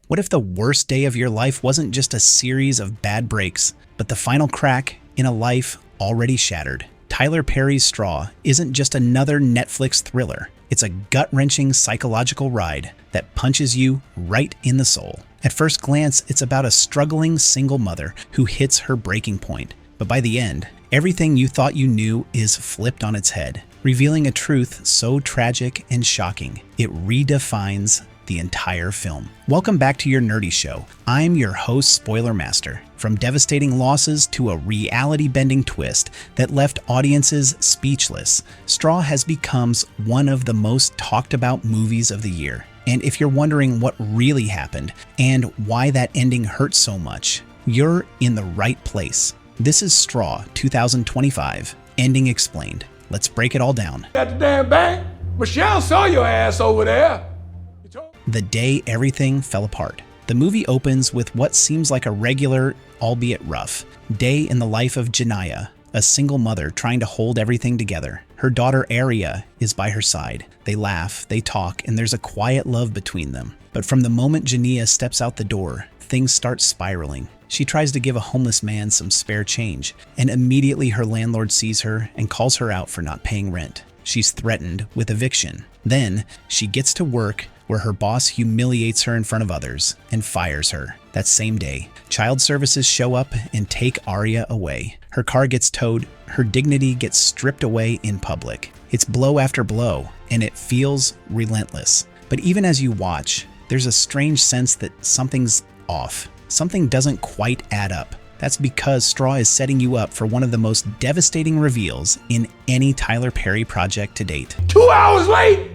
What if the worst day of your life wasn't just a series of bad breaks, but the final crack in a life already shattered? Tyler Perry's Straw isn't just another Netflix thriller. It's a gut-wrenching psychological ride that punches you right in the soul. At first glance, it's about a struggling single mother who hits her breaking point. But by the end, everything you thought you knew is flipped on its head, revealing a truth so tragic and shocking, it redefines the entire film. Welcome back to your nerdy show. I'm your host, Spoiler Master. From devastating losses to a reality-bending twist that left audiences speechless, Straw has become one of the most talked about movies of the year. And if you're wondering what really happened and why that ending hurt so much, you're in the right place. This is Straw 2025, Ending Explained. Let's break it all down. At the damn bank, Michelle saw your ass over there. The day everything fell apart. The movie opens with what seems like a regular, albeit rough, day in the life of Janiyah, a single mother trying to hold everything together. Her daughter Aria is by her side. They laugh, they talk, and there's a quiet love between them. But from the moment Janiyah steps out the door, things start spiraling. She tries to give a homeless man some spare change, and immediately her landlord sees her and calls her out for not paying rent. She's threatened with eviction. Then she gets to work where her boss humiliates her in front of others and fires her. That same day, child services show up and take Aria away. Her car gets towed, her dignity gets stripped away in public. It's blow after blow, and it feels relentless. But even as you watch, there's a strange sense that something's off. Something doesn't quite add up. That's because Straw is setting you up for one of the most devastating reveals in any Tyler Perry project to date. 2 hours late?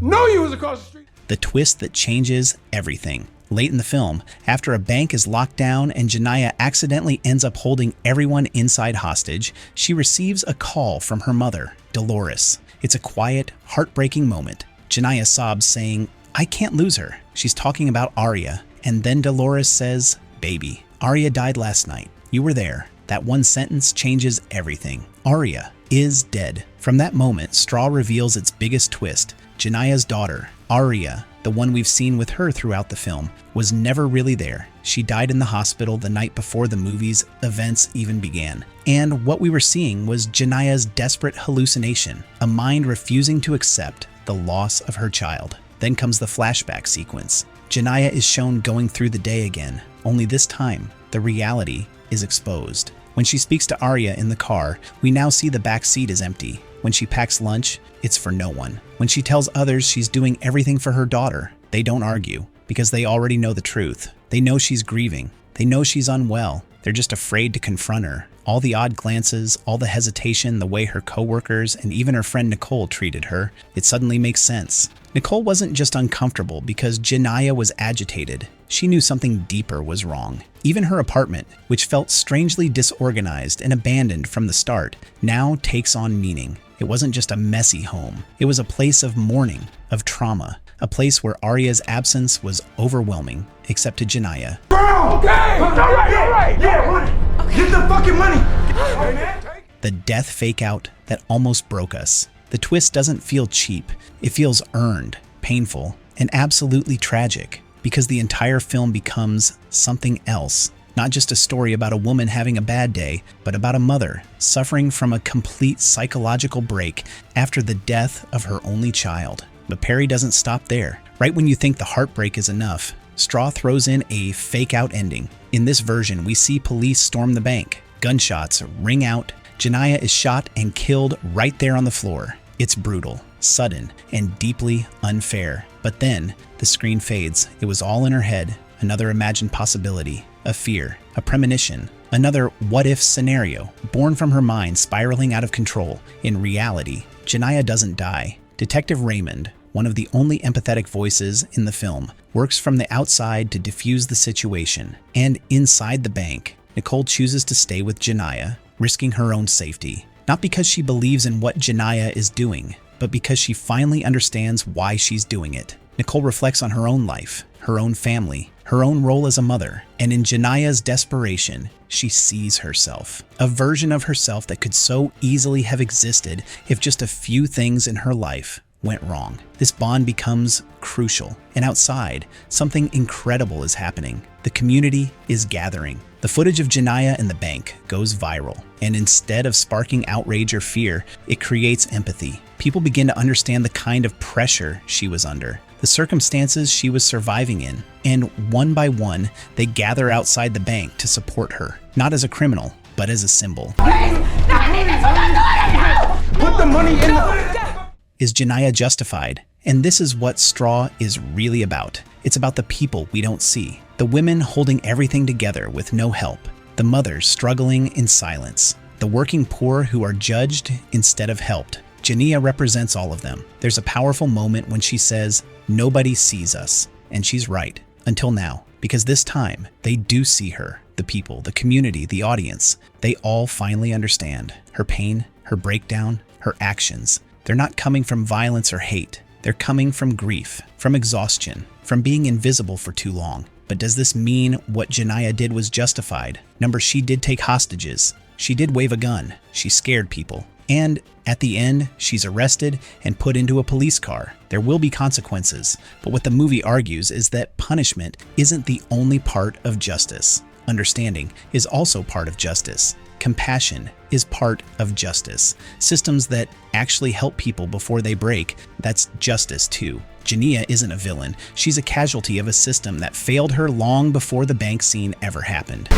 No, you was across the street. The twist that changes everything. Late in the film, after a bank is locked down and Janiyah accidentally ends up holding everyone inside hostage, she receives a call from her mother, Dolores. It's a quiet, heartbreaking moment. Janiyah sobs, saying, "I can't lose her." She's talking about Aria, and then Dolores says, "Baby, Aria died last night. You were there." That one sentence changes everything. Aria is dead. From that moment, Straw reveals its biggest twist. Janiyah's daughter, Aria, the one we've seen with her throughout the film, was never really there. She died in the hospital the night before the movie's events even began. And what we were seeing was Janiyah's desperate hallucination, a mind refusing to accept the loss of her child. Then comes the flashback sequence. Janiyah is shown going through the day again, only this time, the reality is exposed. When she speaks to Aria in the car, we now see the back seat is empty. When she packs lunch, it's for no one. When she tells others she's doing everything for her daughter, they don't argue, because they already know the truth. They know she's grieving. They know she's unwell. They're just afraid to confront her. All the odd glances, all the hesitation, the way her coworkers and even her friend Nicole treated her, it suddenly makes sense. Nicole wasn't just uncomfortable because Janiyah was agitated. She knew something deeper was wrong. Even her apartment, which felt strangely disorganized and abandoned from the start, now takes on meaning. It wasn't just a messy home. It was a place of mourning, of trauma, a place where Aria's absence was overwhelming, except to Janiyah. Bro, okay, all right. Yeah, money. Okay. Get the fucking money. The death fake out that almost broke us. The twist doesn't feel cheap. It feels earned, painful, and absolutely tragic, because the entire film becomes something else. Not just a story about a woman having a bad day, but about a mother suffering from a complete psychological break after the death of her only child. But Perry doesn't stop there. Right when you think the heartbreak is enough, Straw throws in a fake-out ending. In this version, we see police storm the bank. Gunshots ring out. Janiyah is shot and killed right there on the floor. It's brutal, sudden, and deeply unfair. But then, the screen fades. It was all in her head. Another imagined possibility, a fear, a premonition, another what-if scenario, born from her mind spiraling out of control. In reality, Janiyah doesn't die. Detective Raymond, one of the only empathetic voices in the film, works from the outside to defuse the situation. And inside the bank, Nicole chooses to stay with Janiyah, risking her own safety. Not because she believes in what Janiyah is doing, but because she finally understands why she's doing it. Nicole reflects on her own life, her own family, her own role as a mother, and in Janiyah's desperation, she sees herself. A version of herself that could so easily have existed if just a few things in her life went wrong. This bond becomes crucial, and outside, something incredible is happening. The community is gathering. The footage of Janiyah in the bank goes viral, and instead of sparking outrage or fear, it creates empathy. People begin to understand the kind of pressure she was under, the circumstances she was surviving in, and one by one, they gather outside the bank to support her, not as a criminal, but as a symbol. Put the money in the... Is Janiyah justified? And this is what Straw is really about. It's about the people we don't see, the women holding everything together with no help, the mothers struggling in silence, the working poor who are judged instead of helped. Janiyah represents all of them. There's a powerful moment when she says, "Nobody sees us," and she's right, until now, because this time they do see her. The people, the community, the audience, they all finally understand her pain, her breakdown, her actions. They're not coming from violence or hate. They're coming from grief, from exhaustion, from being invisible for too long. But does this mean what Janiyah did was justified? She did take hostages. She did wave a gun. She scared people. And at the end, she's arrested and put into a police car. There will be consequences. But what the movie argues is that punishment isn't the only part of justice. Understanding is also part of justice. Compassion is part of justice. Systems that actually help people before they break, that's justice too. Janiyah isn't a villain. She's a casualty of a system that failed her long before the bank scene ever happened.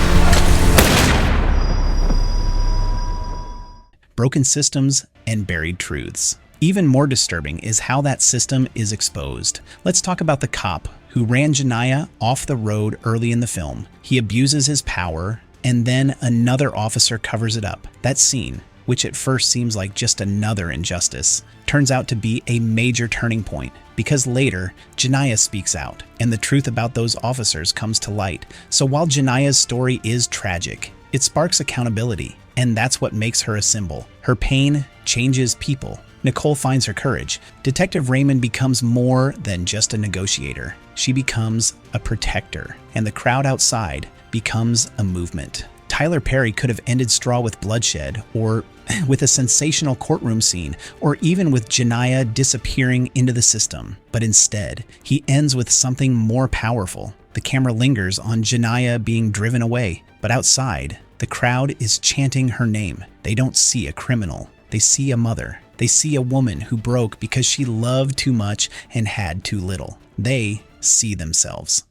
Broken systems and buried truths. Even more disturbing is how that system is exposed. Let's talk about the cop who ran Janiyah off the road early in the film. He abuses his power, and then another officer covers it up. That scene, which at first seems like just another injustice, turns out to be a major turning point, because later, Janiyah speaks out, and the truth about those officers comes to light. So while Janiyah's story is tragic, it sparks accountability, and that's what makes her a symbol. Her pain changes people. Nicole finds her courage. Detective Raymond becomes more than just a negotiator. She becomes a protector, and the crowd outside becomes a movement. Tyler Perry could have ended Straw with bloodshed, or with a sensational courtroom scene, or even with Janiyah disappearing into the system. But instead, he ends with something more powerful. The camera lingers on Janiyah being driven away, but outside, the crowd is chanting her name. They don't see a criminal. They see a mother. They see a woman who broke because she loved too much and had too little. They see themselves.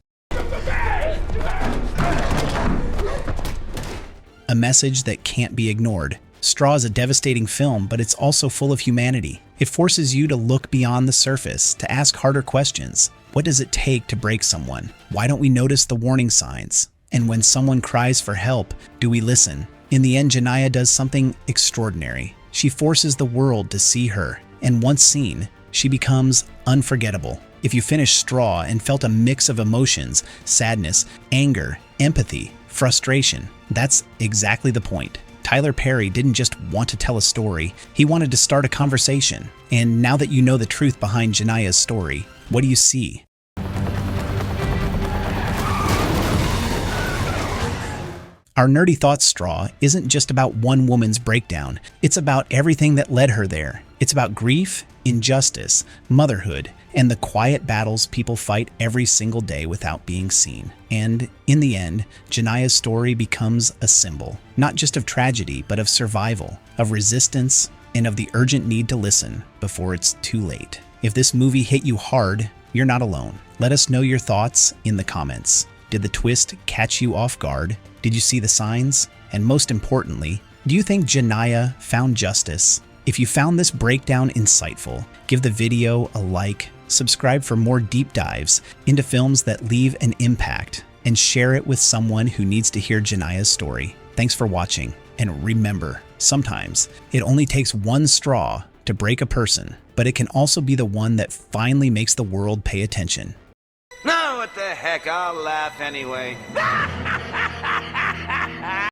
A message that can't be ignored. Straw is a devastating film, but it's also full of humanity. It forces you to look beyond the surface, to ask harder questions. What does it take to break someone? Why don't we notice the warning signs? And when someone cries for help, do we listen? In the end, Janiyah does something extraordinary. She forces the world to see her, and once seen, she becomes unforgettable. If you finished Straw and felt a mix of emotions, sadness, anger, empathy, frustration, that's exactly the point. Tyler Perry didn't just want to tell a story, he wanted to start a conversation. And now that you know the truth behind Janiyah's story, what do you see? Our Nerdy Thoughts Straw isn't just about one woman's breakdown. It's about everything that led her there. It's about grief, injustice, motherhood, and the quiet battles people fight every single day without being seen. And in the end, Janiyah's story becomes a symbol, not just of tragedy, but of survival, of resistance, and of the urgent need to listen before it's too late. If this movie hit you hard, you're not alone. Let us know your thoughts in the comments. Did the twist catch you off guard? Did you see the signs? And most importantly, do you think Janiyah found justice? If you found this breakdown insightful, give the video a like, subscribe for more deep dives into films that leave an impact, and share it with someone who needs to hear Janiyah's story. Thanks for watching, and remember, sometimes it only takes one straw to break a person, but it can also be the one that finally makes the world pay attention. No, what the heck, I'll laugh anyway.